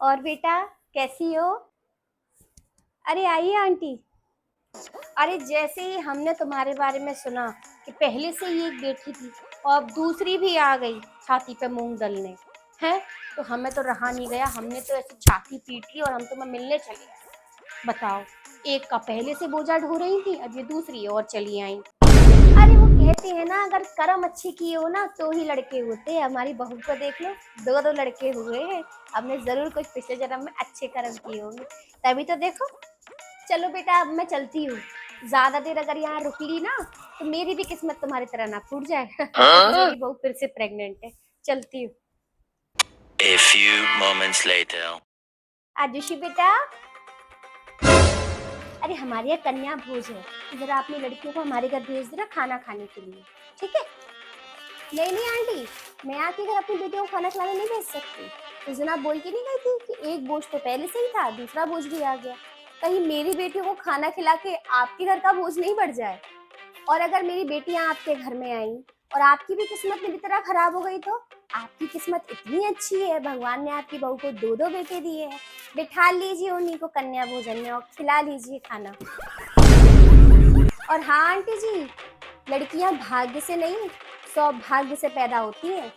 और बेटा कैसी हो? अरे आइए आंटी। अरे जैसे ही हमने तुम्हारे बारे में सुना कि पहले से ही एक बेटी थी और अब दूसरी भी आ गई छाती पे मूंग दलने, हैं तो हमें तो रहा नहीं गया। हमने तो ऐसी छाती पीट ली और हम तुम्हें मिलने चले गए। बताओ, एक का पहले से बोझा ढो रही थी, अब ये दूसरी और चली आई। अरे वो कहते हैं ना, अगर कर्म अच्छे किए हो ना तो ही लड़के होते हैं। हमारी बहू को देख लो, दो दो लड़के हुए हैं। हमने जरूर कुछ पिछले जन्म में अच्छे कर्म किए होंगे, तभी तो देखो। चलो बेटा, अब मैं चलती हूँ। ज्यादा देर अगर यहाँ रुक ली ना तो मेरी भी किस्मत तुम्हारी तरह ना फूट जाए। मेरी बहू फिर से प्रेग्नेंट है। चलती हूँ। A few moments later. आजुषी बेटा, अरे हमारे यहाँ कन्या भोज है, तो जरा अपनी लड़कियों को हमारे घर भेज देना खाना खाने के लिए, ठीक है? नहीं नहीं आंटी, मैं आपके घर अपनी बेटियों को खाना खिलाने नहीं भेज सकती। उस दिन आप बोल के नहीं गई थी कि एक बोझ तो पहले से ही था, दूसरा बोझ भी आ गया। कहीं मेरी बेटियों को खाना खिला के आपके घर का बोझ नहीं बढ़ जाए। और अगर मेरी बेटियां आपके घर में आई और आपकी भी किस्मत मेरी तरह खराब हो गई तो? आपकी किस्मत इतनी अच्छी है, भगवान ने आपकी बहू को दो दो बेटे दिए हैं। बिठा लीजिए उन्हीं को कन्या भोजन में और खिला लीजिए खाना। और हाँ आंटी जी, लड़कियां भाग्य से नहीं, सौभाग्य से पैदा होती हैं।